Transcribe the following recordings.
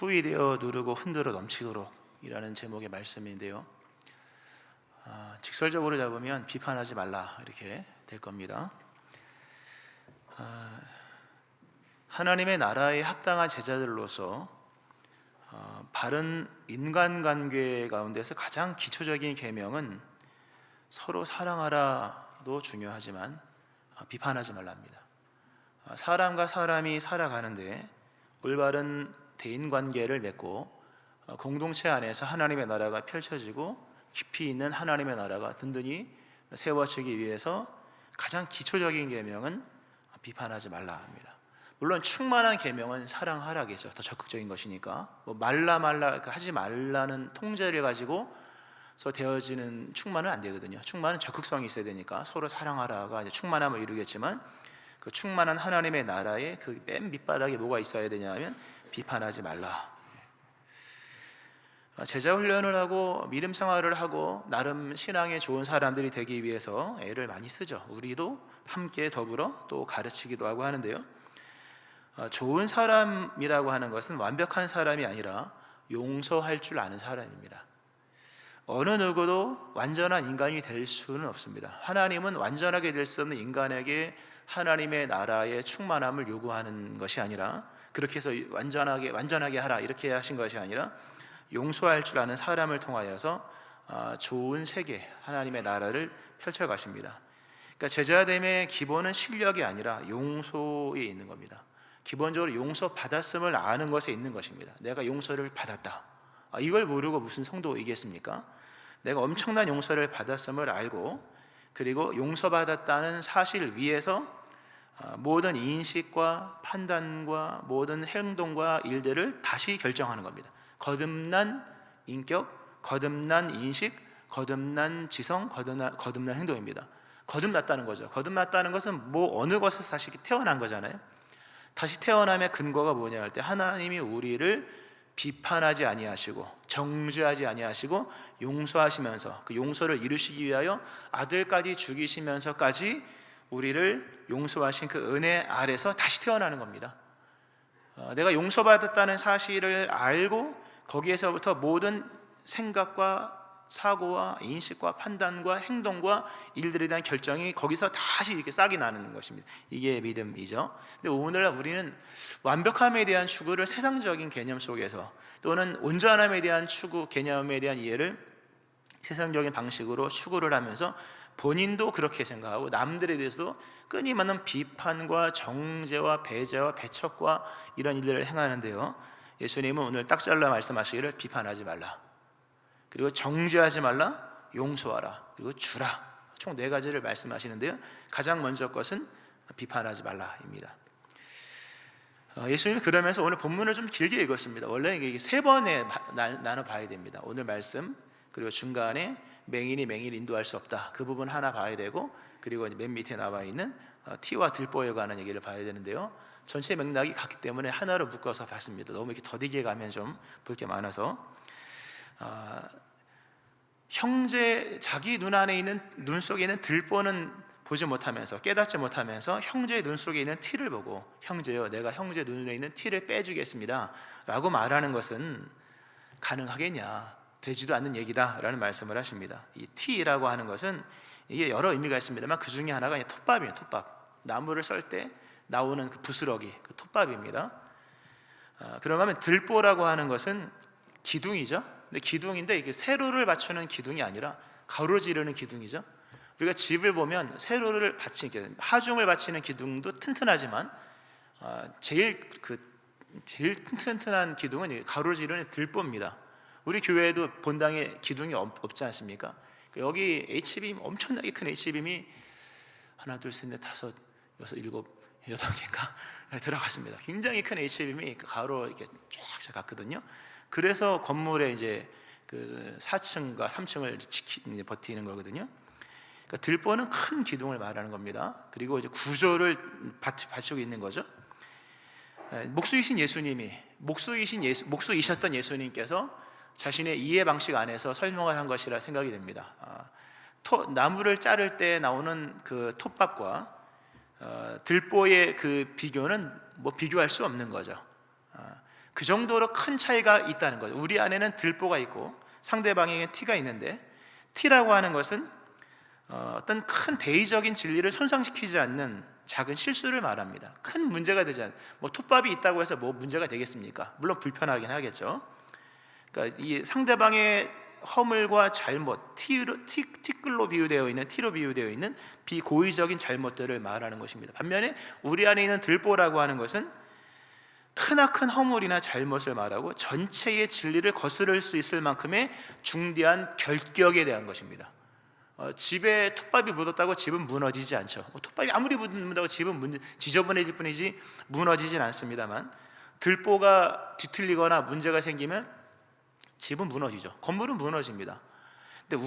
후이되어 누르고 흔들어 넘치도록 이라는 제목의 말씀인데요, 직설적으로 잡으면 비판하지 말라 이렇게 될 겁니다. 하나님의 나라에 합당한 제자들로서 바른 인간관계 가운데서 가장 기초적인 계명은 서로 사랑하라도 중요하지만 비판하지 말랍니다. 사람과 사람이 살아가는데 올바른 대인관계를 맺고 공동체 안에서 하나님의 나라가 펼쳐지고 깊이 있는 하나님의 나라가 든든히 세워지기 위해서 가장 기초적인 계명은 비판하지 말라 합니다. 물론 충만한 계명은 사랑하라겠죠. 더 적극적인 것이니까. 말라 하지 말라는 통제를 가지고 되어지는 충만은 안 되거든요. 충만은 적극성이 있어야 되니까 서로 사랑하라가 이제 충만함을 이루겠지만, 그 충만한 하나님의 나라의 그 맨 밑바닥에 뭐가 있어야 되냐면 비판하지 말라. 제자 훈련을 하고 믿음 생활을 하고 나름 신앙에 좋은 사람들이 되기 위해서 애를 많이 쓰죠. 우리도 함께 더불어 또 가르치기도 하고 하는데요, 좋은 사람이라고 하는 것은 완벽한 사람이 아니라 용서할 줄 아는 사람입니다. 어느 누구도 완전한 인간이 될 수는 없습니다. 하나님은 완전하게 될 수 없는 인간에게 하나님의 나라의 충만함을 요구하는 것이 아니라, 그렇게 해서 완전하게 하라 이렇게 하신 것이 아니라 용서할 줄 아는 사람을 통하여서 좋은 세계, 하나님의 나라를 펼쳐 가십니다. 그러니까 제자됨의 기본은 실력이 아니라 용서에 있는 겁니다. 기본적으로 용서 받았음을 아는 것에 있는 것입니다. 내가 용서를 받았다, 이걸 모르고 무슨 성도이겠습니까? 내가 엄청난 용서를 받았음을 알고, 그리고 용서받았다는 사실 위에서 모든 인식과 판단과 모든 행동과 일들을 다시 결정하는 겁니다. 거듭난 인격, 거듭난 인식, 거듭난 지성, 거듭난 행동입니다. 거듭났다는 거죠. 거듭났다는 것은 어느 것에서 다시 태어난 거잖아요. 다시 태어남의 근거가 뭐냐 할 때, 하나님이 우리를 비판하지 아니하시고 정죄하지 아니하시고 용서하시면서 그 용서를 이루시기 위하여 아들까지 죽이시면서까지 우리를 용서하신 그 은혜 아래서 다시 태어나는 겁니다. 내가 용서받았다는 사실을 알고 거기에서부터 모든 생각과 사고와 인식과 판단과 행동과 일들에 대한 결정이 거기서 다시 이렇게 싹이 나는 것입니다. 이게 믿음이죠. 근데 오늘날 우리는 완벽함에 대한 추구를 세상적인 개념 속에서, 또는 온전함에 대한 추구, 개념에 대한 이해를 세상적인 방식으로 추구를 하면서 본인도 그렇게 생각하고 남들에 대해서도 끊임없는 비판과 정죄와 배제와 배척과 이런 일들을 행하는데요, 예수님은 오늘 딱 잘라 말씀하시기를 비판하지 말라, 그리고 정죄하지 말라, 용서하라, 그리고 주라, 총 4가지를 말씀하시는데요, 가장 먼저 것은 비판하지 말라입니다. 예수님이 그러면서 오늘 본문을 좀 길게 읽었습니다. 원래 이게 3번에 나눠 봐야 됩니다. 오늘 말씀, 그리고 중간에 맹인이 맹인을 인도할 수 없다, 그 부분 하나 봐야 되고, 그리고 맨 밑에 나와 있는 티와 들보에 관한 얘기를 봐야 되는데요, 전체 맥락이 같기 때문에 하나로 묶어서 봤습니다. 너무 이렇게 더디게 가면 좀 볼 게 많아서, 형제, 자기 눈 안에 있는, 눈 속에 있는 들보는 보지 못하면서, 깨닫지 못하면서 형제의 눈 속에 있는 티를 보고, 형제여 내가 형제 눈에 있는 티를 빼주겠습니다 라고 말하는 것은 가능하겠냐, 되지도 않는 얘기다 라는 말씀을 하십니다. 이 티라고 하는 것은 이게 여러 의미가 있습니다만 그 중에 하나가 톱밥이에요. 톱밥, 나무를 썰 때 나오는 그 부스러기, 그 톱밥입니다. 그런가 하면 들보라고 하는 것은 기둥이죠. 근데 기둥인데 이게 세로를 받치는 기둥이 아니라 가로지르는 기둥이죠. 우리가 집을 보면 세로를 받치는, 하중을 받치는 기둥도 튼튼하지만 제일 튼튼한 기둥은 가로지르는 들보입니다. 우리 교회에도 본당에 기둥이 없지 않습니까? 여기 H빔, 엄청나게 큰 H빔이 하나, 둘, 셋, 넷, 다섯, 여섯, 일곱, 8개인가 들어갔습니다. 굉장히 큰 H빔이 가로 이렇게 쫙 갔거든요. 그래서 건물에 이제 그 4층과 3층을 버티는 거거든요. 그러니까 들보는 큰 기둥을 말하는 겁니다. 그리고 이제 구조를 받치고 있는 거죠. 목수이셨던 예수님께서 자신의 이해 방식 안에서 설명을 한 것이라 생각이 됩니다. 나무를 자를 때 나오는 그 톱밥과 들보의 그 비교는 비교할 수 없는 거죠. 그 정도로 큰 차이가 있다는 거죠. 우리 안에는 들보가 있고 상대방에게 티가 있는데, 티라고 하는 것은 어떤 큰 대의적인 진리를 손상시키지 않는 작은 실수를 말합니다. 큰 문제가 되지 않는, 뭐 톱밥이 있다고 해서 뭐 문제가 되겠습니까? 물론 불편하긴 하겠죠. 그러니까 이 상대방의 허물과 잘못, 티끌로 비유되어 있는, 티로 비유되어 있는 비고의적인 잘못들을 말하는 것입니다. 반면에 우리 안에 있는 들보라고 하는 것은 크나큰 허물이나 잘못을 말하고 전체의 진리를 거스를 수 있을 만큼의 중대한 결격에 대한 것입니다. 집에 톱밥이 묻었다고 집은 무너지지 않죠. 톱밥이 아무리 묻는다고 집은 지저분해질 뿐이지 무너지진 않습니다만, 들보가 뒤틀리거나 문제가 생기면 집은 무너지죠. 건물은 무너집니다. 근데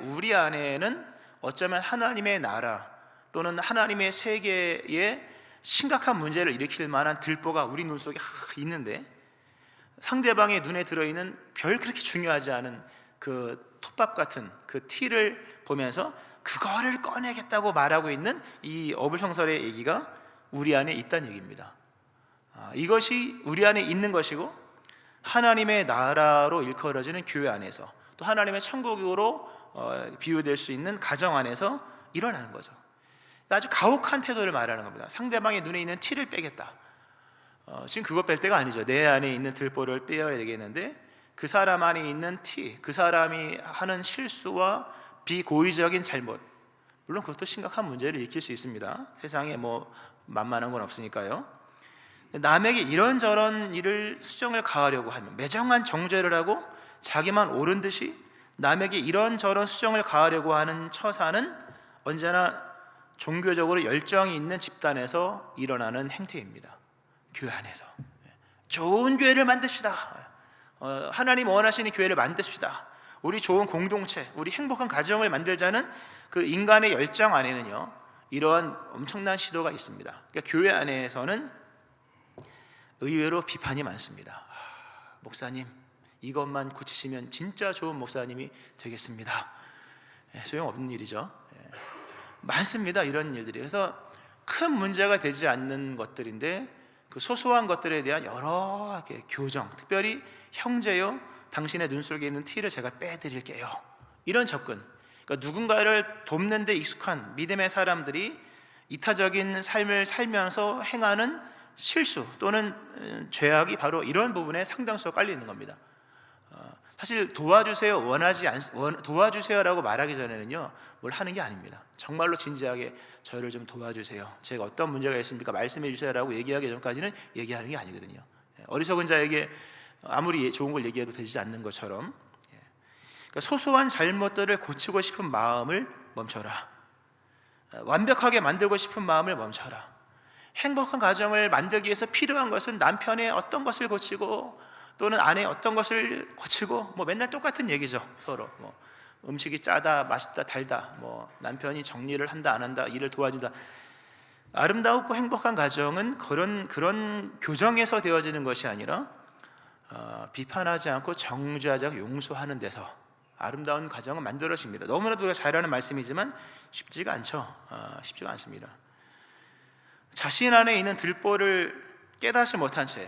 우리 안에는 어쩌면 하나님의 나라 또는 하나님의 세계에 심각한 문제를 일으킬 만한 들보가 우리 눈 속에 있는데, 상대방의 눈에 들어있는 별 그렇게 중요하지 않은 그 톱밥 같은 그 티를 보면서 그거를 꺼내겠다고 말하고 있는 이 어불성설의 얘기가 우리 안에 있다는 얘기입니다. 이것이 우리 안에 있는 것이고, 하나님의 나라로 일컬어지는 교회 안에서, 또 하나님의 천국으로 비유될 수 있는 가정 안에서 일어나는 거죠. 아주 가혹한 태도를 말하는 겁니다. 상대방의 눈에 있는 티를 빼겠다. 지금 그거 뺄 때가 아니죠. 내 안에 있는 들보를 빼야 되겠는데, 그 사람 안에 있는 티, 그 사람이 하는 실수와 비고의적인 잘못, 물론 그것도 심각한 문제를 일으킬 수 있습니다. 세상에 뭐 만만한 건 없으니까요. 남에게 이런저런 일을 수정을 가하려고 하면, 매정한 정죄를 하고 자기만 옳은 듯이 남에게 이런저런 수정을 가하려고 하는 처사는 언제나 종교적으로 열정이 있는 집단에서 일어나는 행태입니다. 교회 안에서 좋은 교회를 만듭시다. 하나님 원하시는 교회를 만듭시다. 우리 좋은 공동체, 우리 행복한 가정을 만들자는 그 인간의 열정 안에는요, 이러한 엄청난 시도가 있습니다. 그러니까 교회 안에서는 의외로 비판이 많습니다. 목사님, 이것만 고치시면 진짜 좋은 목사님이 되겠습니다. 소용없는 일이죠. 많습니다, 이런 일들이. 그래서 큰 문제가 되지 않는 것들인데, 그 소소한 것들에 대한 여러 교정, 특별히 형제요, 당신의 눈 속에 있는 티를 제가 빼드릴게요, 이런 접근. 그러니까 누군가를 돕는 데 익숙한 믿음의 사람들이 이타적인 삶을 살면서 행하는 실수 또는 죄악이 바로 이런 부분에 상당수가 깔려 있는 겁니다. 사실 도와주세요, 도와주세요라고 말하기 전에는요, 뭘 하는 게 아닙니다. 정말로 진지하게 저를 좀 도와주세요, 제가 어떤 문제가 있습니까, 말씀해 주세요라고 얘기하기 전까지는 얘기하는 게 아니거든요. 어리석은 자에게 아무리 좋은 걸 얘기해도 되지 않는 것처럼, 그러니까 소소한 잘못들을 고치고 싶은 마음을 멈춰라. 완벽하게 만들고 싶은 마음을 멈춰라. 행복한 가정을 만들기 위해서 필요한 것은 남편의 어떤 것을 고치고 또는 아내의 어떤 것을 고치고, 뭐 맨날 똑같은 얘기죠. 서로 뭐 음식이 짜다, 맛있다, 달다, 뭐 남편이 정리를 한다, 안 한다, 일을 도와준다. 아름다웠고 행복한 가정은 그런 교정에서 되어지는 것이 아니라 비판하지 않고 정죄하지 않고 용서하는 데서 아름다운 가정은 만들어집니다. 너무나도 우리가 잘 아는 말씀이지만 쉽지가 않죠. 쉽지가 않습니다. 자신 안에 있는 들보를 깨닫지 못한 채,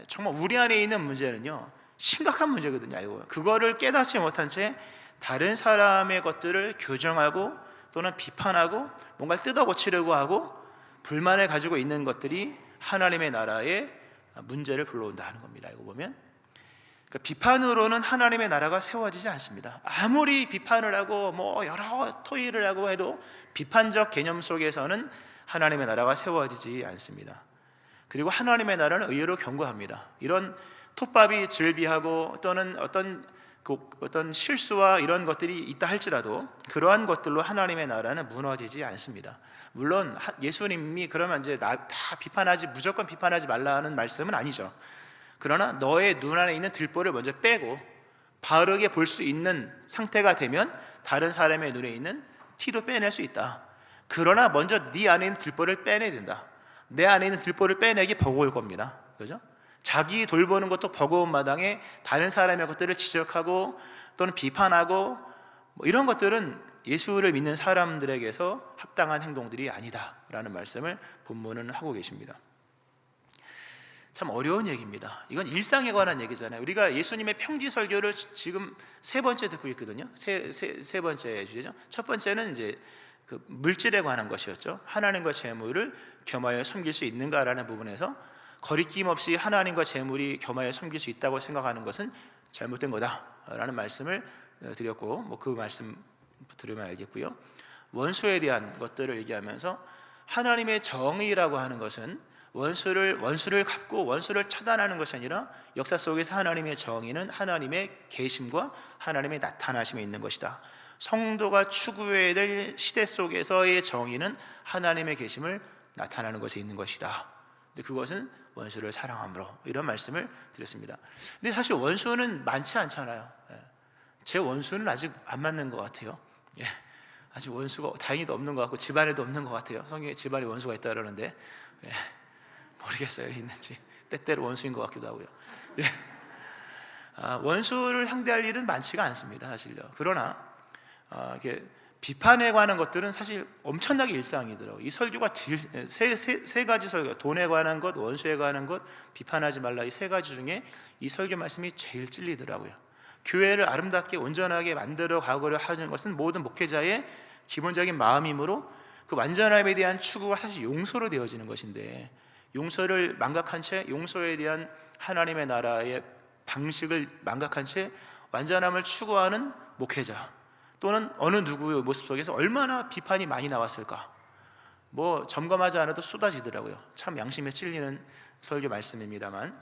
정말 우리 안에 있는 문제는요, 심각한 문제거든요. 알고 그거를 깨닫지 못한 채 다른 사람의 것들을 교정하고 또는 비판하고 뭔가를 뜯어 고치려고 하고 불만을 가지고 있는 것들이 하나님의 나라에 문제를 불러온다 하는 겁니다. 알고 보면, 그러니까 비판으로는 하나님의 나라가 세워지지 않습니다. 아무리 비판을 하고 뭐 여러 토의를 하고 해도 비판적 개념 속에서는 하나님의 나라가 세워지지 않습니다. 그리고 하나님의 나라는 의외로 견고합니다. 이런 톱밥이 즐비하고 또는 어떤 실수와 이런 것들이 있다 할지라도 그러한 것들로 하나님의 나라는 무너지지 않습니다. 물론 예수님이 그러면 이제 다 무조건 비판하지 말라 하는 말씀은 아니죠. 그러나 너의 눈 안에 있는 들보를 먼저 빼고 바르게 볼 수 있는 상태가 되면 다른 사람의 눈에 있는 티도 빼낼 수 있다. 그러나 먼저 네 안에 있는 들보를 빼내야 된다. 내 안에 있는 들보를 빼내기 버거울 겁니다. 그죠? 자기 돌보는 것도 버거운 마당에 다른 사람의 것들을 지적하고 또는 비판하고 뭐 이런 것들은 예수를 믿는 사람들에게서 합당한 행동들이 아니다라는 말씀을 본문은 하고 계십니다. 참 어려운 얘기입니다. 이건 일상에 관한 얘기잖아요. 우리가 예수님의 평지 설교를 지금 세 번째 듣고 있거든요. 세 번째 주제죠. 첫 번째는 이제 그 물질에 관한 것이었죠. 하나님과 재물을 겸하여 섬길 수 있는가라는 부분에서 거리낌 없이 하나님과 재물이 겸하여 섬길 수 있다고 생각하는 것은 잘못된 거다라는 말씀을 드렸고, 뭐 그 말씀 들으면 알겠고요. 원수에 대한 것들을 얘기하면서 하나님의 정의라고 하는 것은 원수를 갚고 원수를 처단하는 것이 아니라 역사 속에서 하나님의 정의는 하나님의 계심과 하나님의 나타나심에 있는 것이다. 성도가 추구해야 될 시대 속에서의 정의는 하나님의 계심을 나타나는 것에 있는 것이다. 근데 그것은 원수를 사랑함으로, 이런 말씀을 드렸습니다. 근데 사실 원수는 많지 않잖아요. 제 원수는 아직 안 맞는 것 같아요. 아직 원수가 다행히도 없는 것 같고 집안에도 없는 것 같아요. 성경에 집안에 원수가 있다 그러는데 모르겠어요, 있는지. 때때로 원수인 것 같기도 하고요. 원수를 상대할 일은 많지가 않습니다, 사실요. 그러나 이렇게 비판에 관한 것들은 사실 엄청나게 일상이더라고요. 이 설교가 세 가지 설교, 돈에 관한 것, 원수에 관한 것, 비판하지 말라, 이 세 가지 중에 이 설교 말씀이 제일 찔리더라고요. 교회를 아름답게 온전하게 만들어 가고려 하는 것은 모든 목회자의 기본적인 마음이므로 그 완전함에 대한 추구가 사실 용서로 되어지는 것인데, 용서를 망각한 채, 용서에 대한 하나님의 나라의 방식을 망각한 채 완전함을 추구하는 목회자 또는 어느 누구의 모습 속에서 얼마나 비판이 많이 나왔을까, 뭐 점검하지 않아도 쏟아지더라고요. 참 양심에 찔리는 설교 말씀입니다만,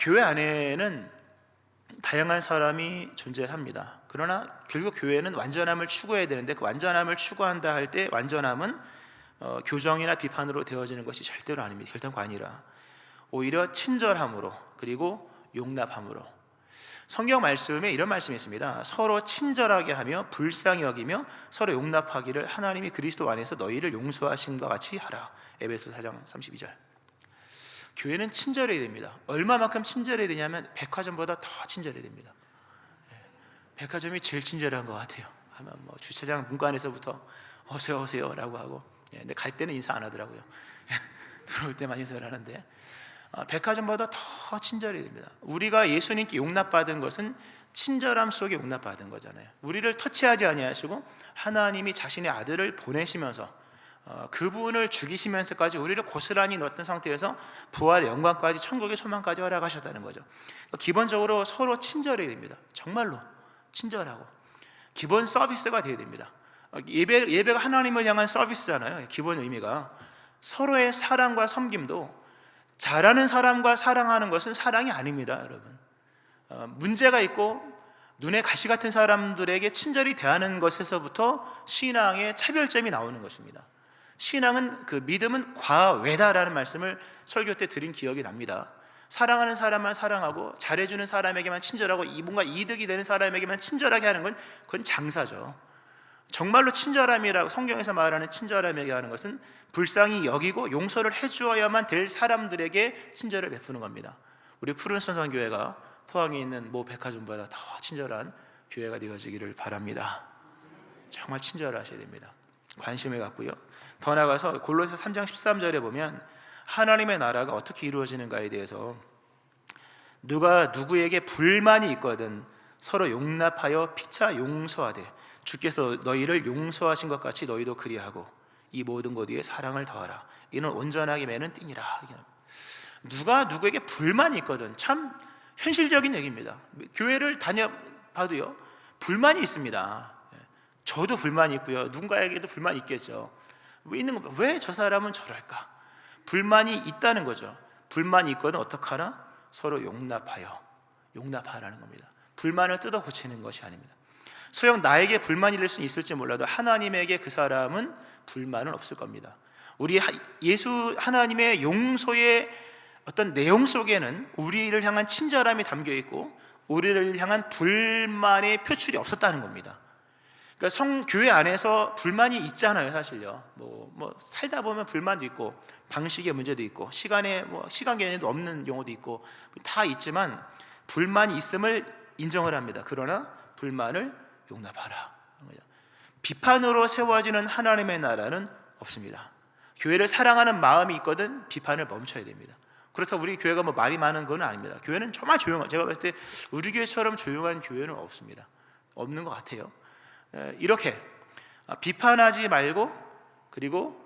교회 안에는 다양한 사람이 존재합니다. 그러나 결국 교회는 완전함을 추구해야 되는데, 그 완전함을 추구한다 할 때 완전함은 교정이나 비판으로 되어지는 것이 절대로 아닙니다. 결단코 아니라 오히려 친절함으로, 그리고 용납함으로. 성경 말씀에 이런 말씀이 있습니다. 서로 친절하게 하며 불쌍히 여기며 서로 용납하기를 하나님이 그리스도 안에서 너희를 용서하신 것 같이 하라. 에베소 4장 32절. 교회는 친절해야 됩니다. 얼마만큼 친절해야 되냐면 백화점보다 더 친절해야 됩니다. 백화점이 제일 친절한 것 같아요. 하면 뭐 주차장 문간에서부터 어서 오세요 라고 하고, 근데 갈 때는 인사 안 하더라고요. 들어올 때만 인사를 하는데, 백화점보다 더 친절해야 됩니다. 우리가 예수님께 용납받은 것은 친절함 속에 용납받은 거잖아요. 우리를 터치하지 아니하시고 하나님이 자신의 아들을 보내시면서 그분을 죽이시면서까지 우리를 고스란히 넣었던 상태에서 부활의 영광까지, 천국의 소망까지 허락하셨다는 거죠. 기본적으로 서로 친절해야 됩니다. 정말로 친절하고 기본 서비스가 되어야 됩니다. 예배가 하나님을 향한 서비스잖아요. 기본 의미가. 서로의 사랑과 섬김도 잘하는 사람과 사랑하는 것은 사랑이 아닙니다, 여러분. 문제가 있고 눈에 가시 같은 사람들에게 친절히 대하는 것에서부터 신앙의 차별점이 나오는 것입니다. 신앙은, 그 믿음은 과외다라는 말씀을 설교 때 드린 기억이 납니다. 사랑하는 사람만 사랑하고 잘해주는 사람에게만 친절하고 뭔가 이득이 되는 사람에게만 친절하게 하는 건, 그건 장사죠. 정말로 친절함이라고 성경에서 말하는 친절함이라고 하는 것은 불쌍히 여기고 용서를 해주어야만 될 사람들에게 친절을 베푸는 겁니다. 우리 푸른 선선교회가 포항에 있는 모 백화점보다 더 친절한 교회가 되어지기를 바랍니다. 정말 친절하셔야 됩니다. 관심을 갖고요. 더 나아가서 골로새 3장 13절에 보면 하나님의 나라가 어떻게 이루어지는가에 대해서, 누가 누구에게 불만이 있거든 서로 용납하여 피차 용서하되 주께서 너희를 용서하신 것 같이 너희도 그리하고 이 모든 것 위에 사랑을 더하라. 이는 온전하게 매는 띠니라. 누가 누구에게 불만이 있거든, 참 현실적인 얘기입니다. 교회를 다녀봐도요, 불만이 있습니다. 저도 불만이 있고요, 누군가에게도 불만이 있겠죠. 왜 저 사람은 저럴까? 불만이 있다는 거죠. 불만이 있거든 어떡하라? 서로 용납하라는 겁니다. 불만을 뜯어 고치는 것이 아닙니다. 설령 나에게 불만이 될 수는 있을지 몰라도 하나님에게 그 사람은 불만은 없을 겁니다. 우리 예수 하나님의 용서의 어떤 내용 속에는 우리를 향한 친절함이 담겨 있고 우리를 향한 불만의 표출이 없었다는 겁니다. 그러니까 교회 안에서 불만이 있잖아요, 사실요. 뭐 살다 보면 불만도 있고 방식의 문제도 있고 시간 개념도 없는 경우도 있고 다 있지만 불만이 있음을 인정을 합니다. 그러나 불만을 용납하라. 비판으로 세워지는 하나님의 나라는 없습니다. 교회를 사랑하는 마음이 있거든 비판을 멈춰야 됩니다. 그렇다고 우리 교회가 뭐 말이 많은 건 아닙니다. 교회는 정말 제가 봤을 때 우리 교회처럼 조용한 교회는 없습니다. 없는 것 같아요. 이렇게 비판하지 말고, 그리고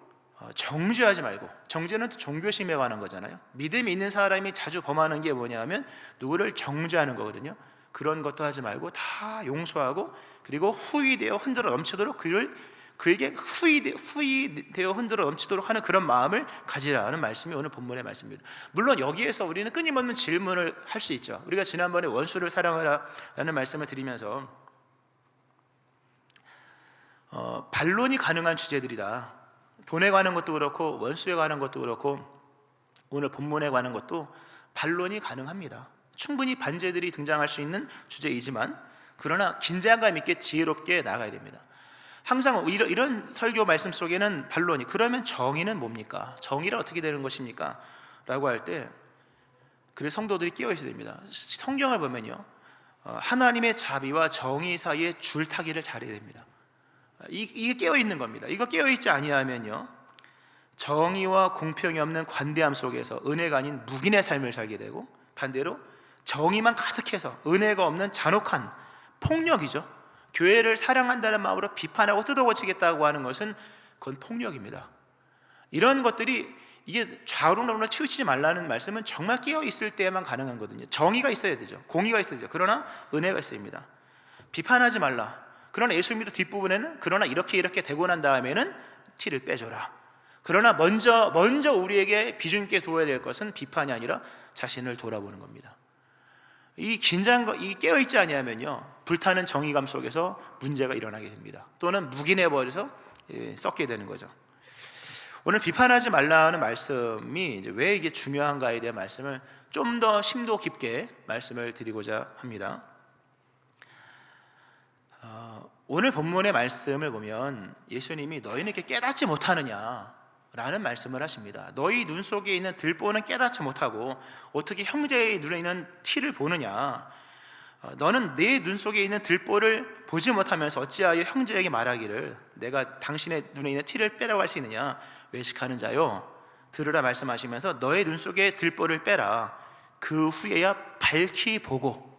정죄하지 말고. 정죄는 또 종교심에 관한 거잖아요. 믿음이 있는 사람이 자주 범하는 게 뭐냐면 누구를 정죄하는 거거든요. 그런 것도 하지 말고 다 용서하고, 그리고 후이되어 흔들어 넘치도록 그에게 후이되어 흔들어 넘치도록 하는 그런 마음을 가지라는 말씀이 오늘 본문의 말씀입니다. 물론 여기에서 우리는 끊임없는 질문을 할 수 있죠. 우리가 지난번에 원수를 사랑하라 라는 말씀을 드리면서 반론이 가능한 주제들이다. 돈에 관한 것도 그렇고 원수에 관한 것도 그렇고 오늘 본문에 관한 것도 반론이 가능합니다. 충분히 반제들이 등장할 수 있는 주제이지만, 그러나 긴장감 있게 지혜롭게 나가야 됩니다. 항상 이런 설교 말씀 속에는 반론이, 그러면 정의는 뭡니까? 정의는 어떻게 되는 것입니까? 라고 할 때 그래서 성도들이 깨어 있어야 됩니다. 성경을 보면요, 하나님의 자비와 정의 사이에 줄타기를 잘해야 됩니다. 이게 깨어 있는 겁니다. 이거 깨어 있지 아니하면요, 정의와 공평이 없는 관대함 속에서 은혜가 아닌 묵인의 삶을 살게 되고, 반대로 정의만 가득해서 은혜가 없는 잔혹한 폭력이죠. 교회를 사랑한다는 마음으로 비판하고 뜯어고치겠다고 하는 것은 그건 폭력입니다. 이런 것들이, 이게 좌우로 치우치지 말라는 말씀은 정말 깨어 있을 때에만 가능한 거거든요. 정의가 있어야 되죠. 공의가 있어야 되죠. 그러나 은혜가 있어야 됩니다. 비판하지 말라. 그러나 예수 믿는 뒷부분에는 그러나 이렇게 되고 난 다음에는 티를 빼줘라. 그러나 먼저 우리에게 비중 있게 두어야 될 것은 비판이 아니라 자신을 돌아보는 겁니다. 이 깨어있지 아니하면요, 불타는 정의감 속에서 문제가 일어나게 됩니다. 또는 묵인해버려서 썩게 되는 거죠. 오늘 비판하지 말라는 말씀이 왜 이게 중요한가에 대한 말씀을 좀 더 심도 깊게 말씀을 드리고자 합니다. 오늘 본문의 말씀을 보면 예수님이 너희는 이렇게 깨닫지 못하느냐 라는 말씀을 하십니다. 너희 눈 속에 있는 들보는 깨닫지 못하고 어떻게 형제의 눈에 있는 티를 보느냐. 너는 내 눈 속에 있는 들보를 보지 못하면서 어찌하여 형제에게 말하기를 내가 당신의 눈에 있는 티를 빼라고 할 수 있느냐. 외식하는 자요, 들으라 말씀하시면서 너의 눈 속에 들보를 빼라. 그 후에야 밝히 보고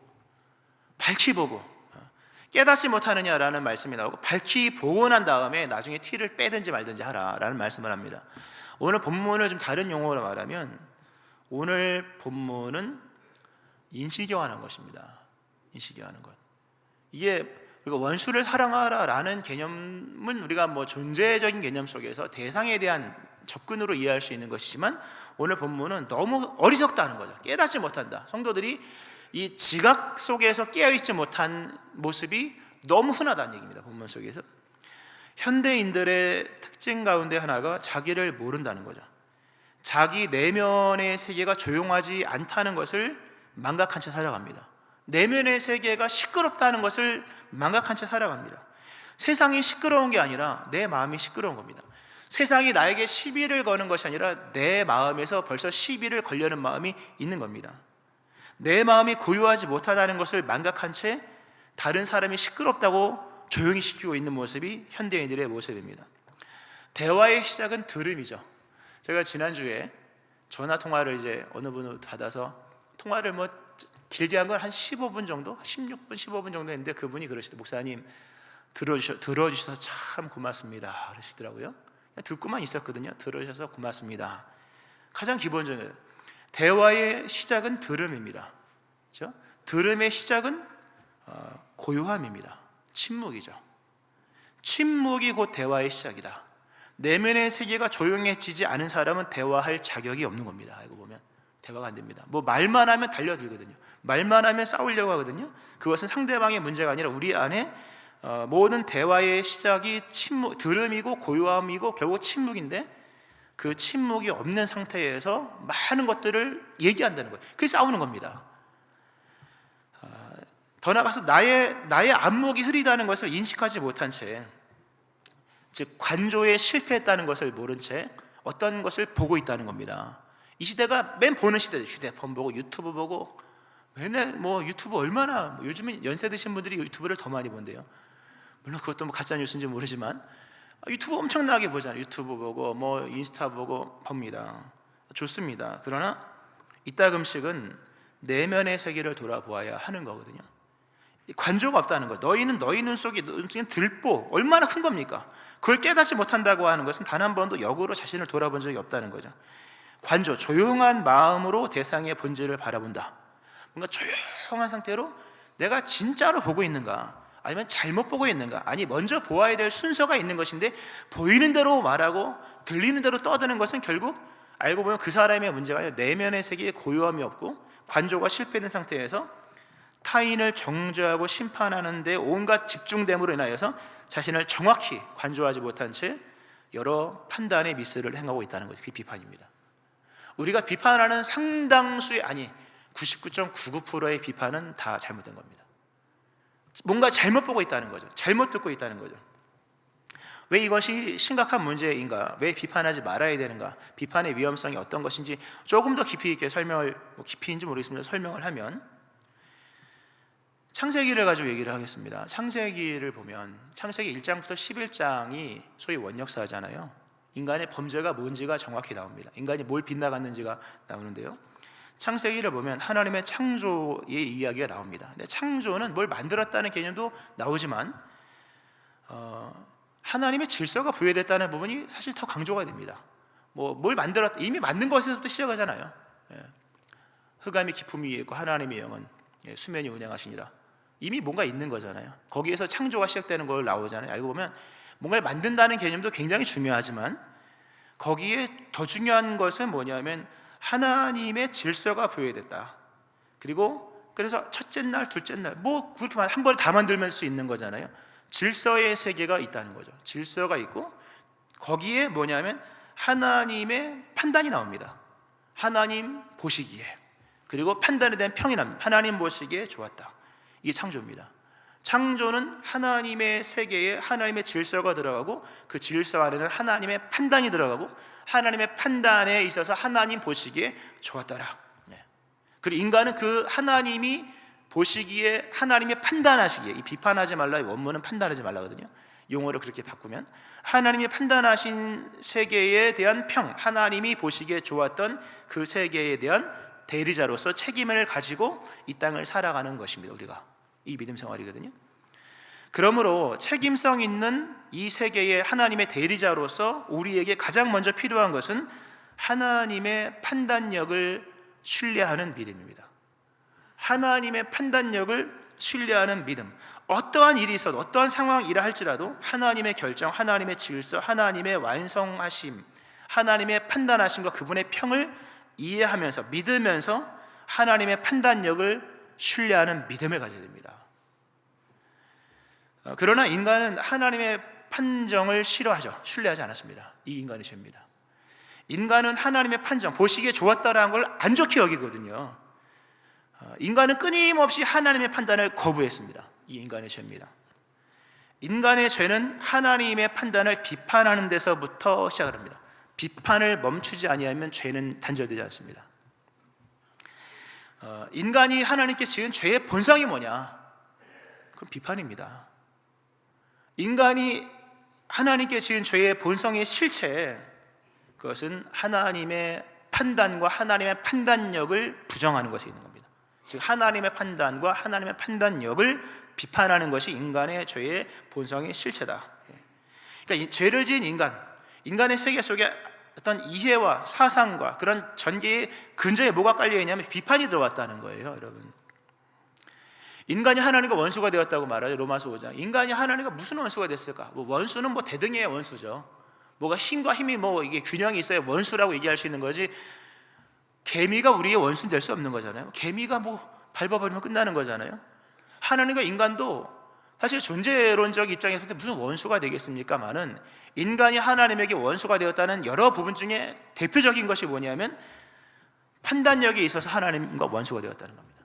깨닫지 못하느냐라는 말씀이 나오고, 밝히 보고 난 다음에 나중에 티를 빼든지 말든지 하라라는 말씀을 합니다. 오늘 본문을 좀 다른 용어로 말하면 오늘 본문은 인식교환한 것입니다. 인식교환한 것. 이게 우리가 원수를 사랑하라라는 개념은 우리가 뭐 존재적인 개념 속에서 대상에 대한 접근으로 이해할 수 있는 것이지만, 오늘 본문은 너무 어리석다는 거죠. 깨닫지 못한다. 성도들이 이 지각 속에서 깨어있지 못한 모습이 너무 흔하다는 얘기입니다. 본문 속에서 현대인들의 특징 가운데 하나가 자기를 모른다는 거죠. 자기 내면의 세계가 조용하지 않다는 것을 망각한 채 살아갑니다. 내면의 세계가 시끄럽다는 것을 망각한 채 살아갑니다. 세상이 시끄러운 게 아니라 내 마음이 시끄러운 겁니다. 세상이 나에게 시비를 거는 것이 아니라 내 마음에서 벌써 시비를 걸려는 마음이 있는 겁니다. 내 마음이 고요하지 못하다는 것을 망각한 채 다른 사람이 시끄럽다고 조용히 시키고 있는 모습이 현대인들의 모습입니다. 대화의 시작은 들음이죠. 제가 지난주에 전화 통화를 어느 분을 받아서 통화를 길게 한 건 한 15분 정도, 16분, 15분 정도 했는데 그분이 그러시더라고요. 목사님, 들어주셔서 참 고맙습니다 그러시더라고요. 듣고만 있었거든요. 들어주셔서 고맙습니다. 가장 기본적인 대화의 시작은 들음입니다. 그렇죠? 들음의 시작은 고요함입니다. 침묵이죠. 침묵이 곧 대화의 시작이다. 내면의 세계가 조용해지지 않은 사람은 대화할 자격이 없는 겁니다. 알고 보면 대화가 안 됩니다. 말만 하면 달려들거든요. 말만 하면 싸우려고 하거든요. 그것은 상대방의 문제가 아니라 우리 안에 모든 대화의 시작이 들음이고 고요함이고 결국 침묵인데, 그 침묵이 없는 상태에서 많은 것들을 얘기한다는 거예요. 그게 싸우는 겁니다. 더 나아가서 나의 안목이 흐리다는 것을 인식하지 못한 채, 즉 관조에 실패했다는 것을 모른 채 어떤 것을 보고 있다는 겁니다. 이 시대가 맨 보는 시대죠. 휴대폰 보고 유튜브 보고 맨날 유튜브 얼마나 요즘은 연세 드신 분들이 유튜브를 더 많이 본대요. 물론 그것도 가짜 뉴스인지 모르지만 유튜브 엄청나게 보잖아요. 유튜브 보고 인스타 보고 봅니다. 좋습니다. 그러나 이따금씩은 내면의 세계를 돌아보아야 하는 거거든요. 관조가 없다는 거. 너희는 너희 눈 속에 들보 얼마나 큰 겁니까? 그걸 깨닫지 못한다고 하는 것은 단 한 번도 역으로 자신을 돌아본 적이 없다는 거죠. 관조, 조용한 마음으로 대상의 본질을 바라본다. 뭔가 조용한 상태로 내가 진짜로 보고 있는가, 아니면 잘못 보고 있는가, 아니 먼저 보아야 될 순서가 있는 것인데 보이는 대로 말하고 들리는 대로 떠드는 것은 결국 알고 보면 그 사람의 문제가 아니라 내면의 세계에 고요함이 없고 관조가 실패된 상태에서 타인을 정죄하고 심판하는 데 온갖 집중됨으로 인하여서 자신을 정확히 관조하지 못한 채 여러 판단의 미스를 행하고 있다는 것이 그 비판입니다. 우리가 비판하는 상당수의, 아니 99.99%의 비판은 다 잘못된 겁니다. 뭔가 잘못 보고 있다는 거죠. 잘못 듣고 있다는 거죠. 왜 이것이 심각한 문제인가? 왜 비판하지 말아야 되는가? 비판의 위험성이 어떤 것인지 조금 더 깊이 있게 설명을, 깊이인지 모르겠습니다. 설명을 하면 창세기를 가지고 얘기를 하겠습니다. 창세기를 보면 창세기 1장부터 11장이 소위 원역사잖아요. 인간의 범죄가 뭔지가 정확히 나옵니다. 인간이 뭘 빗나갔는지가 나오는데요. 창세기를 보면 하나님의 창조의 이야기가 나옵니다. 근데 창조는 뭘 만들었다는 개념도 나오지만 하나님의 질서가 부여됐다는 부분이 사실 더 강조가 됩니다. 뭘 만들었다, 이미 만든 것에서부터 시작하잖아요. 흑암이 깊음 위에 있고 하나님의 영은 수면이 운행하시니라. 이미 뭔가 있는 거잖아요. 거기에서 창조가 시작되는 걸 나오잖아요. 알고 보면 뭔가를 만든다는 개념도 굉장히 중요하지만 거기에 더 중요한 것은 뭐냐면 하나님의 질서가 부여됐다. 그리고 그래서 첫째 날, 둘째 날, 그렇게 한 번에 다 만들면 수 있는 거잖아요. 질서의 세계가 있다는 거죠. 질서가 있고 거기에 뭐냐면 하나님의 판단이 나옵니다. 하나님 보시기에, 그리고 판단에 대한 평이 납니다. 하나님 보시기에 좋았다. 이게 창조입니다. 창조는 하나님의 세계에 하나님의 질서가 들어가고 그 질서 안에는 하나님의 판단이 들어가고 하나님의 판단에 있어서 하나님 보시기에 좋았더라. 그리고 인간은 그 하나님이 보시기에, 하나님의 판단하시기에, 이 비판하지 말라, 원문은 판단하지 말라거든요. 용어를 그렇게 바꾸면 하나님이 판단하신 세계에 대한 평, 하나님이 보시기에 좋았던 그 세계에 대한 대리자로서 책임을 가지고 이 땅을 살아가는 것입니다. 우리가 이 믿음 생활이거든요. 그러므로 책임성 있는 이 세계의 하나님의 대리자로서 우리에게 가장 먼저 필요한 것은 하나님의 판단력을 신뢰하는 믿음입니다. 하나님의 판단력을 신뢰하는 믿음. 어떠한 일이 있어도, 어떠한 상황이라 할지라도 하나님의 결정, 하나님의 질서, 하나님의 완성하심, 하나님의 판단하심과 그분의 평을 이해하면서, 믿으면서 하나님의 판단력을 신뢰하는 믿음을 가져야 됩니다. 그러나 인간은 하나님의 판정을 싫어하죠. 신뢰하지 않았습니다. 이 인간의 죄입니다. 인간은 하나님의 판정, 보시기에 좋았다라는 걸 안 좋게 여기거든요. 인간은 끊임없이 하나님의 판단을 거부했습니다. 이 인간의 죄입니다. 인간의 죄는 하나님의 판단을 비판하는 데서부터 시작을 합니다. 비판을 멈추지 아니하면 죄는 단절되지 않습니다. 인간이 하나님께 지은 죄의 본성이 뭐냐? 그건 비판입니다. 인간이 하나님께 지은 죄의 본성의 실체, 그것은 하나님의 판단과 하나님의 판단력을 부정하는 것에 있는 겁니다. 즉 하나님의 판단과 하나님의 판단력을 비판하는 것이 인간의 죄의 본성의 실체다. 그러니까 죄를 지은 인간의 세계 속에 어떤 이해와 사상과 그런 전개의 근저에 뭐가 깔려 있냐면 비판이 들어왔다는 거예요, 여러분. 인간이 하나님과 원수가 되었다고 말하죠. 로마서 5장. 인간이 하나님과 무슨 원수가 됐을까? 원수는 대등의 원수죠. 뭐가 힘과 힘이 이게 균형이 있어야 원수라고 얘기할 수 있는 거지. 개미가 우리의 원수는 될 수 없는 거잖아요. 개미가 밟아버리면 끝나는 거잖아요. 하나님과 인간도 사실 존재론적 입장에서 무슨 원수가 되겠습니까마는 인간이 하나님에게 원수가 되었다는 여러 부분 중에 대표적인 것이 뭐냐면 판단력에 있어서 하나님과 원수가 되었다는 겁니다.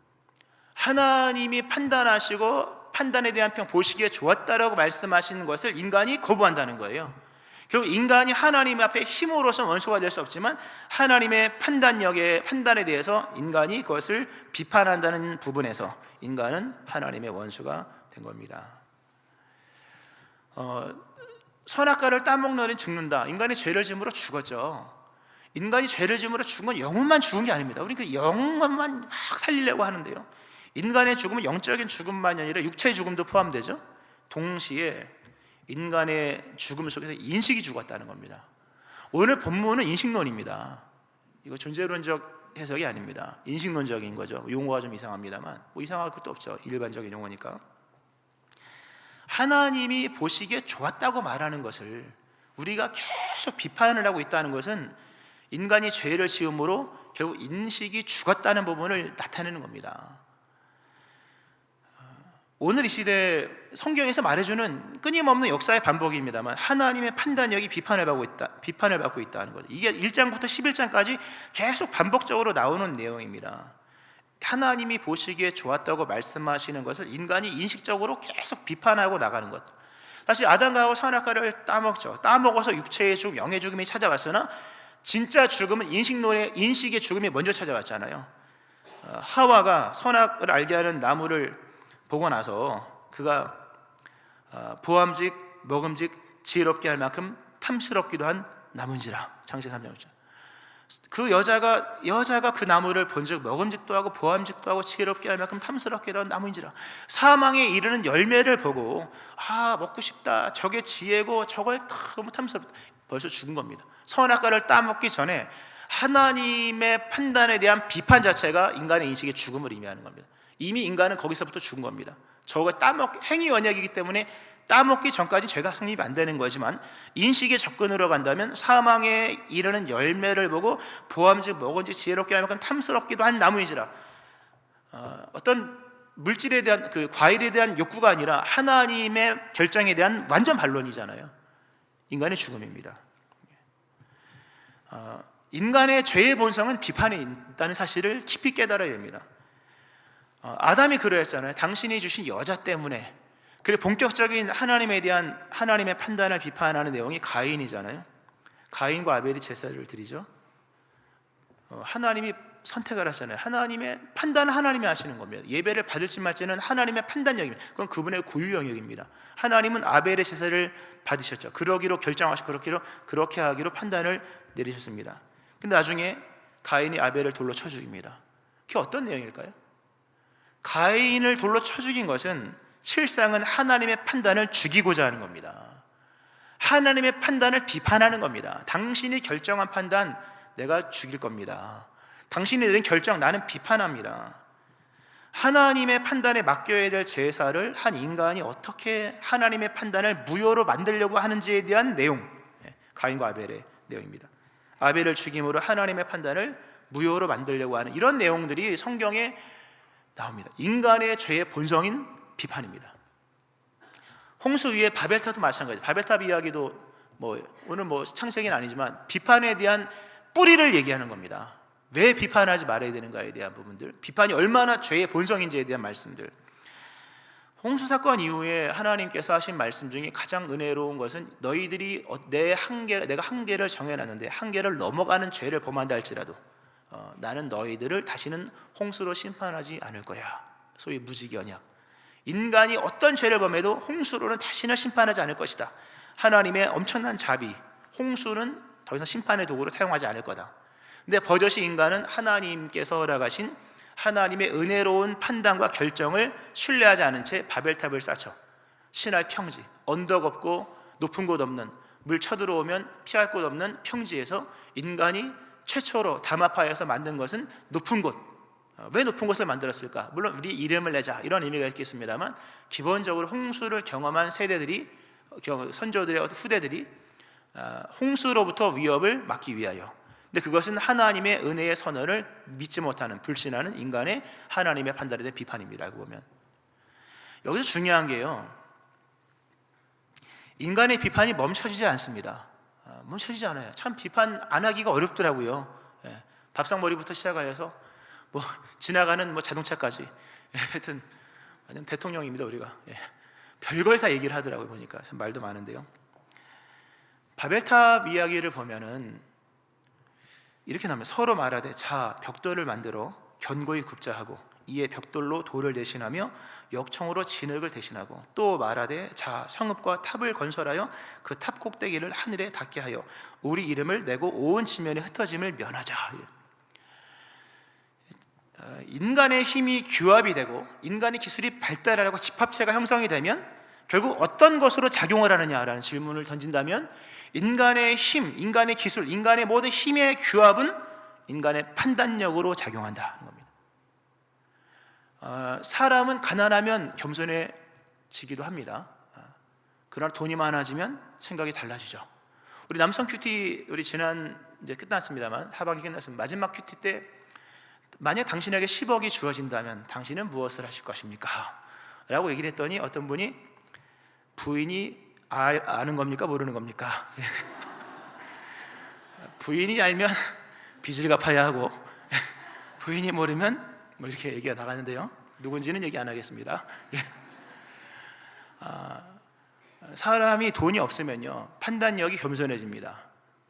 하나님이 판단하시고 판단에 대한 평, 보시기에 좋았다라고 말씀하시는 것을 인간이 거부한다는 거예요. 결국 인간이 하나님 앞에 힘으로서 원수가 될 수 없지만 하나님의 판단에 대해서 인간이 그것을 비판한다는 부분에서 인간은 하나님의 원수가 된 겁니다. 선악과를 따먹는 애는 죽는다. 인간이 죄를 지음으로 죽었죠. 인간이 죄를 지음으로 죽은 건 영혼만 죽은 게 아닙니다. 우리 그 영혼만 막 살리려고 하는데요, 인간의 죽음은 영적인 죽음만이 아니라 육체의 죽음도 포함되죠. 동시에 인간의 죽음 속에서 인식이 죽었다는 겁니다. 오늘 본문은 인식론입니다. 이거 존재론적 해석이 아닙니다. 인식론적인 거죠. 용어가 좀 이상합니다만 뭐 이상할 것도 없죠. 일반적인 용어니까. 하나님이 보시기에 좋았다고 말하는 것을 우리가 계속 비판을 하고 있다는 것은 인간이 죄를 지음으로 결국 인식이 죽었다는 부분을 나타내는 겁니다. 오늘 이 시대 성경에서 말해주는 끊임없는 역사의 반복입니다만 하나님의 판단력이 비판을 받고 있다는 거죠. 이게 1장부터 11장까지 계속 반복적으로 나오는 내용입니다. 하나님이 보시기에 좋았다고 말씀하시는 것을 인간이 인식적으로 계속 비판하고 나가는 것. 사실 아담과 하와 선악과를 따먹죠. 따먹어서 육체의 죽음, 영의 죽음이 찾아왔으나 진짜 죽음은 인식의 죽음이 먼저 찾아왔잖아요. 하와가 선악을 알게 하는 나무를 보고 나서 그가 보암직, 먹음직, 지혜롭게 할 만큼 탐스럽기도 한 나무인지라. 창세기 3장 5절. 그 여자가 그 나무를 본즉 먹음직도 하고 보암직도 하고 지혜롭게 할 만큼 탐스럽기도 한 나무인지라. 사망에 이르는 열매를 보고 먹고 싶다, 저게 지혜고 저걸 너무 탐스럽다, 벌써 죽은 겁니다. 선악과를 따먹기 전에 하나님의 판단에 대한 비판 자체가 인간의 인식의 죽음을 의미하는 겁니다. 이미 인간은 거기서부터 죽은 겁니다. 저거 행위 언약이기 때문에 따먹기 전까지 죄가 성립이 안 되는 거지만 인식의 접근으로 간다면 사망에 이르는 열매를 보고 보암직 먹은지 지혜롭게 할 만큼 탐스럽기도 한 나무인지라. 어떤 물질에 대한 그 과일에 대한 욕구가 아니라 하나님의 결정에 대한 완전 반론이잖아요. 인간의 죽음입니다. 인간의 죄의 본성은 비판에 있다는 사실을 깊이 깨달아야 됩니다. 아담이 그러했잖아요. 당신이 주신 여자 때문에. 그래, 본격적인 하나님에 대한 하나님의 판단을 비판하는 내용이 가인이잖아요. 가인과 아벨이 제사를 드리죠. 하나님이 선택을 하잖아요. 하나님의 판단은 하나님이 하시는 겁니다. 예배를 받을지 말지는 하나님의 판단력입니다. 그건 그분의 고유 영역입니다. 하나님은 아벨의 제사를 받으셨죠. 그러기로 결정하시고 그렇게 하기로 판단을 내리셨습니다. 근데 나중에 가인이 아벨을 돌로 쳐 죽입니다. 그게 어떤 내용일까요? 가인을 돌로 쳐 죽인 것은 실상은 하나님의 판단을 죽이고자 하는 겁니다. 하나님의 판단을 비판하는 겁니다. 당신이 결정한 판단 내가 죽일 겁니다. 당신이 내린 결정 나는 비판합니다. 하나님의 판단에 맡겨야 될 제사를 한 인간이 어떻게 하나님의 판단을 무효로 만들려고 하는지에 대한 내용, 가인과 아벨의 내용입니다. 아벨을 죽임으로 하나님의 판단을 무효로 만들려고 하는 이런 내용들이 성경에 나옵니다. 인간의 죄의 본성인 비판입니다. 홍수 위에 바벨탑도 마찬가지예요. 바벨탑 이야기도 오늘 창세기는 아니지만 비판에 대한 뿌리를 얘기하는 겁니다. 왜 비판하지 말아야 되는가에 대한 부분들, 비판이 얼마나 죄의 본성인지에 대한 말씀들. 홍수 사건 이후에 하나님께서 하신 말씀 중에 가장 은혜로운 것은 너희들이 내가 한계를 정해놨는데 한계를 넘어가는 죄를 범한다 할지라도 나는 너희들을 다시는 홍수로 심판하지 않을 거야. 소위 무지개 언약. 인간이 어떤 죄를 범해도 홍수로는 다시는 심판하지 않을 것이다. 하나님의 엄청난 자비, 홍수는 더 이상 심판의 도구로 사용하지 않을 거다. 근데 버젓이 인간은 하나님께서 허락하신 하나님의 은혜로운 판단과 결정을 신뢰하지 않은 채 바벨탑을 쌓죠. 신할 평지, 언덕 없고 높은 곳 없는, 물 쳐들어오면 피할 곳 없는 평지에서 인간이 최초로 담합하여서 만든 것은 높은 곳. 왜 높은 곳을 만들었을까? 물론 우리 이름을 내자 이런 의미가 있겠습니다만 기본적으로 홍수를 경험한 세대들이, 선조들의 후대들이 홍수로부터 위협을 막기 위하여. 근데 그것은 하나님의 은혜의 선언을 믿지 못하는, 불신하는 인간의 하나님의 판단에 대한 비판입니다. 알고 보면 여기서 중요한 게요, 인간의 비판이 멈춰지지 않습니다. 멈춰지지 않아요. 참 비판 안 하기가 어렵더라고요. 밥상머리부터 시작하여서 지나가는 자동차까지, 하여튼 완전 대통령입니다. 우리가 별걸 다 얘기를 하더라고요. 보니까 참 말도 많은데요. 바벨탑 이야기를 보면은 이렇게 나오면 서로 말하되 자 벽돌을 만들어 견고히 굽자 하고 이에 벽돌로 돌을 대신하며 역청으로 진흙을 대신하고 또 말하되 자 성읍과 탑을 건설하여 그 탑 꼭대기를 하늘에 닿게 하여 우리 이름을 내고 온 지면에 흩어짐을 면하자. 인간의 힘이 규합이 되고 인간의 기술이 발달하고 집합체가 형성이 되면 결국 어떤 것으로 작용을 하느냐라는 질문을 던진다면 인간의 힘, 인간의 기술, 인간의 모든 힘의 규합은 인간의 판단력으로 작용한다는 겁니다. 사람은 가난하면 겸손해지기도 합니다. 그러나 돈이 많아지면 생각이 달라지죠. 우리 남성 큐티 우리 지난 이제 끝났습니다만 하반기 끝났습니다. 마지막 큐티 때 만약 당신에게 10억이 주어진다면 당신은 무엇을 하실 것입니까? 라고 얘기를 했더니 어떤 분이 부인이 아는 겁니까? 모르는 겁니까? 부인이 알면 빚을 갚아야 하고 부인이 모르면 뭐 이렇게 얘기가 나가는데요. 누군지는 얘기 안 하겠습니다. 사람이 돈이 없으면요 판단력이 겸손해집니다.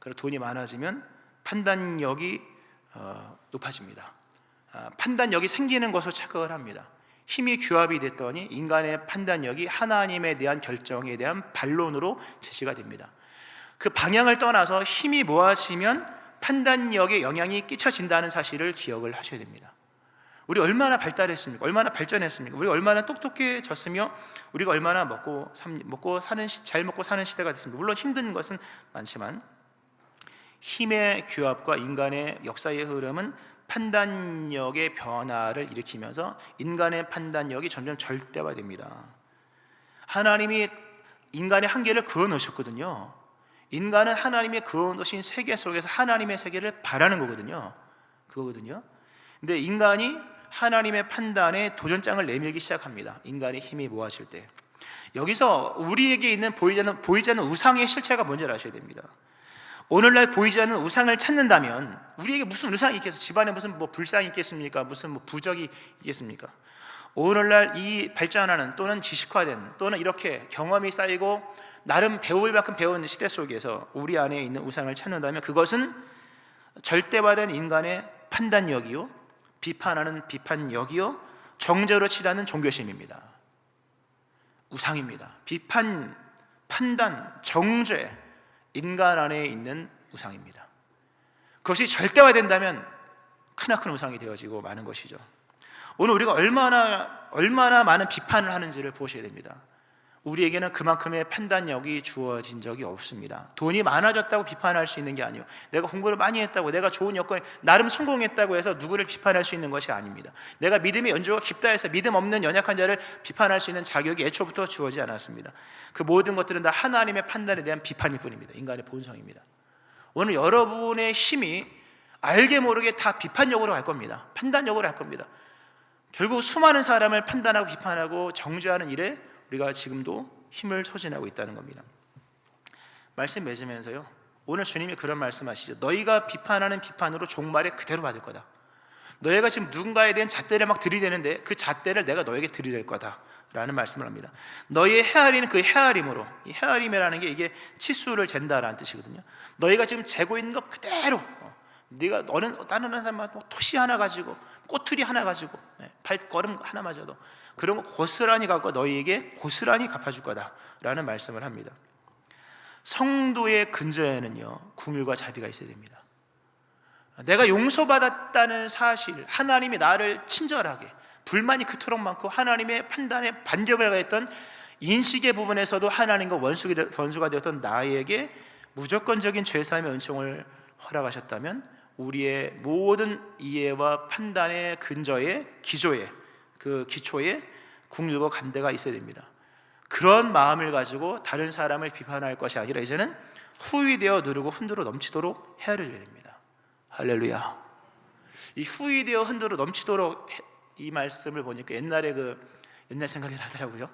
그리고 돈이 많아지면 판단력이 높아집니다. 판단력이 생기는 것으로 착각을 합니다. 힘이 규합이 됐더니 인간의 판단력이 하나님에 대한 결정에 대한 반론으로 제시가 됩니다. 그 방향을 떠나서 힘이 모아지면 판단력에 영향이 끼쳐진다는 사실을 기억을 하셔야 됩니다. 우리 얼마나 발달했습니까? 얼마나 발전했습니까? 우리 얼마나 똑똑해졌으며 우리가 얼마나 잘 먹고 사는 시대가 됐습니까? 물론 힘든 것은 많지만 힘의 규합과 인간의 역사의 흐름은 판단력의 변화를 일으키면서 인간의 판단력이 점점 절대화됩니다. 하나님이 인간의 한계를 그어 놓으셨거든요. 인간은 하나님의 그어 놓으신 세계 속에서 하나님의 세계를 바라는 거거든요. 그거거든요. 근데 인간이 하나님의 판단에 도전장을 내밀기 시작합니다. 인간의 힘이 모아질 때. 여기서 우리에게 있는 보이지 않는 우상의 실체가 뭔지를 아셔야 됩니다. 오늘날 보이지 않는 우상을 찾는다면 우리에게 무슨 우상이 있겠어요? 집안에 무슨 불상이 있겠습니까? 무슨 부적이 있겠습니까? 오늘날 이 발전하는 또는 지식화된 또는 이렇게 경험이 쌓이고 나름 배울 만큼 배운 시대 속에서 우리 안에 있는 우상을 찾는다면 그것은 절대화된 인간의 판단력이요, 비판하는 비판력이요, 정죄로 치닫는 종교심입니다. 우상입니다. 비판, 판단, 정죄, 인간 안에 있는 우상입니다. 그것이 절대화된다면 크나큰 우상이 되어지고 마는 것이죠. 오늘 우리가 얼마나 많은 비판을 하는지를 보셔야 됩니다. 우리에게는 그만큼의 판단력이 주어진 적이 없습니다. 돈이 많아졌다고 비판할 수 있는 게 아니에요. 내가 공부를 많이 했다고, 내가 좋은 여건에 나름 성공했다고 해서 누구를 비판할 수 있는 것이 아닙니다. 내가 믿음의 연조가 깊다 해서 믿음 없는 연약한 자를 비판할 수 있는 자격이 애초부터 주어지지 않았습니다. 그 모든 것들은 다 하나님의 판단에 대한 비판일 뿐입니다. 인간의 본성입니다. 오늘 여러분의 힘이 알게 모르게 다 비판력으로 갈 겁니다. 판단력으로 갈 겁니다. 결국 수많은 사람을 판단하고 비판하고 정죄하는 일에 우리가 지금도 힘을 소진하고 있다는 겁니다. 말씀 맺으면서요, 오늘 주님이 그런 말씀하시죠. 너희가 비판하는 비판으로 종말에 그대로 받을 거다. 너희가 지금 누군가에 대한 잣대를 막 들이대는데 그 잣대를 내가 너에게 들이댈 거다 라는 말씀을 합니다. 너희의 헤아리는 그 헤아림으로, 이 헤아림이라는 게 이게 치수를 잰다라는 뜻이거든요. 너희가 지금 재고 있는 것 그대로, 너는 다른 사람한테 토시 하나 가지고 꼬투리 하나 가지고 발걸음 하나마저도 그런 거 고스란히 갖고 너희에게 고스란히 갚아줄 거다라는 말씀을 합니다. 성도의 근저에는요 긍휼과 자비가 있어야 됩니다. 내가 용서받았다는 사실, 하나님이 나를 친절하게, 불만이 그토록 많고 하나님의 판단에 반격을 가했던 인식의 부분에서도 하나님과 원수가 되었던 나에게 무조건적인 죄사함의 은총을 허락하셨다면 우리의 모든 이해와 판단의 근저에, 그 기초에 긍휼과 간대가 있어야 됩니다. 그런 마음을 가지고 다른 사람을 비판할 것이 아니라 이제는 후위되어 누르고 흔들어 넘치도록 헤아려줘야 됩니다. 할렐루야. 이 후위되어 흔들어 넘치도록, 이 말씀을 보니까 옛날 생각이 나더라고요.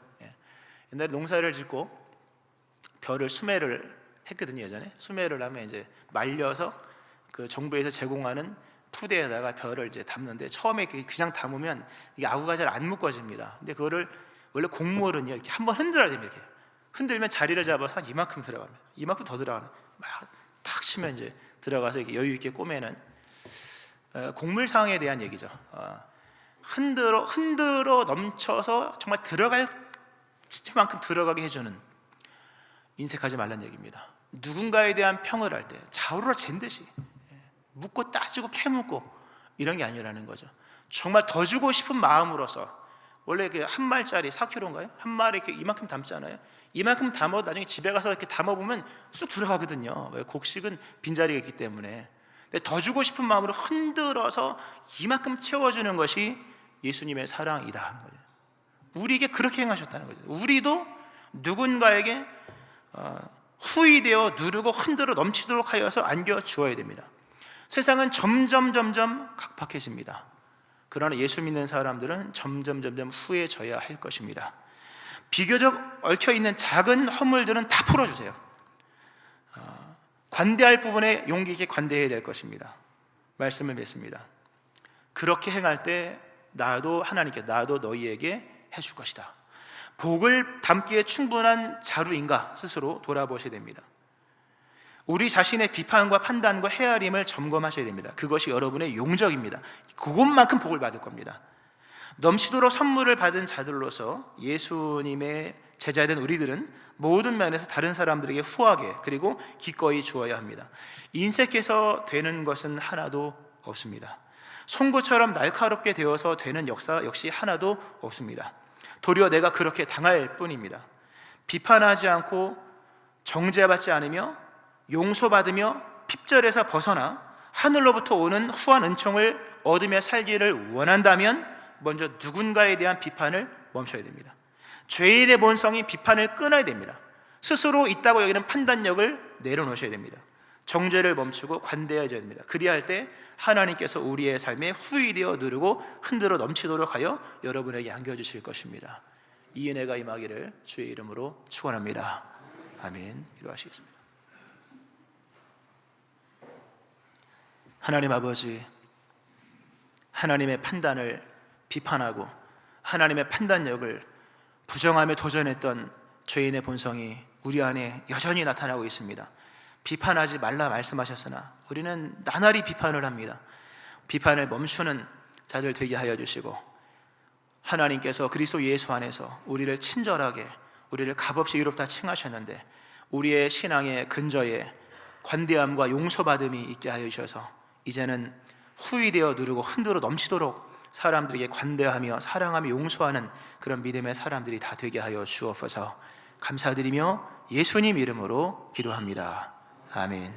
옛날에 농사를 짓고 벼를 수매를 했거든요. 예전에 수매를 하면 이제 말려서 그 정부에서 제공하는 푸대에다가 벼를 이제 담는데 처음에 그냥 담으면 이게 아구가 잘 안 묶어집니다. 근데 그거를 원래 곡물은요 이렇게 한번 흔들어야 됩니다. 이렇게 흔들면 자리를 잡아서 한 이만큼 들어갑니다. 이만큼 더 들어가는, 막 탁 치면 이제 들어가서 이렇게 여유 있게 꼬매는 곡물상에 대한 얘기죠. 흔들어 넘쳐서 정말 들어갈 지체만큼 들어가게 해주는, 인색하지 말란 얘기입니다. 누군가에 대한 평을 할 때 자우로 잰 듯이 묻고 따지고 캐묻고 이런 게 아니라는 거죠. 정말 더 주고 싶은 마음으로서, 원래 그 한 말짜리 4kg인가요? 한 말에 이렇게 이만큼 담잖아요. 이만큼 담아 나중에 집에 가서 이렇게 담아보면 쑥 들어가거든요. 왜? 곡식은 빈자리가 있기 때문에. 근데 더 주고 싶은 마음으로 흔들어서 이만큼 채워주는 것이 예수님의 사랑이다 하는 거죠. 우리에게 그렇게 행하셨다는 거죠. 우리도 누군가에게 후이되어 누르고 흔들어 넘치도록 하여서 안겨 주어야 됩니다. 세상은 점점 각박해집니다. 그러나 예수 믿는 사람들은 점점 후해져야 할 것입니다. 비교적 얽혀있는 작은 허물들은 다 풀어주세요. 관대할 부분에 용기 있게 관대해야 될 것입니다. 말씀을 맺습니다. 그렇게 행할 때 나도 하나님께, 나도 너희에게 해줄 것이다. 복을 담기에 충분한 자루인가 스스로 돌아보셔야 됩니다. 우리 자신의 비판과 판단과 헤아림을 점검하셔야 됩니다. 그것이 여러분의 용적입니다. 그것만큼 복을 받을 겁니다. 넘치도록 선물을 받은 자들로서 예수님의 제자된 우리들은 모든 면에서 다른 사람들에게 후하게 그리고 기꺼이 주어야 합니다. 인색해서 되는 것은 하나도 없습니다. 송곳처럼 날카롭게 되어서 되는 역사 역시 하나도 없습니다. 도리어 내가 그렇게 당할 뿐입니다. 비판하지 않고 정죄받지 않으며 용서받으며 핍절에서 벗어나 하늘로부터 오는 후한 은총을 얻으며 살기를 원한다면 먼저 누군가에 대한 비판을 멈춰야 됩니다. 죄인의 본성이 비판을 끊어야 됩니다. 스스로 있다고 여기는 판단력을 내려놓으셔야 됩니다. 정죄를 멈추고 관대해져야 됩니다. 그리할 때 하나님께서 우리의 삶에 후이되어 누르고 흔들어 넘치도록 하여 여러분에게 안겨주실 것입니다. 이 은혜가 임하기를 주의 이름으로 축원합니다. 아멘. 기도하시겠습니다. 하나님 아버지, 하나님의 판단을 비판하고 하나님의 판단력을 부정하며 도전했던 죄인의 본성이 우리 안에 여전히 나타나고 있습니다. 비판하지 말라 말씀하셨으나 우리는 나날이 비판을 합니다. 비판을 멈추는 자들 되게 하여 주시고, 하나님께서 그리스도 예수 안에서 우리를 친절하게, 우리를 값없이 의롭다 칭하셨는데 우리의 신앙의 근저에 관대함과 용서받음이 있게 하여 주셔서 이제는 후이되어 누르고 흔들어 넘치도록 사람들에게 관대하며 사랑하며 용서하는 그런 믿음의 사람들이 다 되게 하여 주옵소서. 감사드리며 예수님 이름으로 기도합니다. 아멘.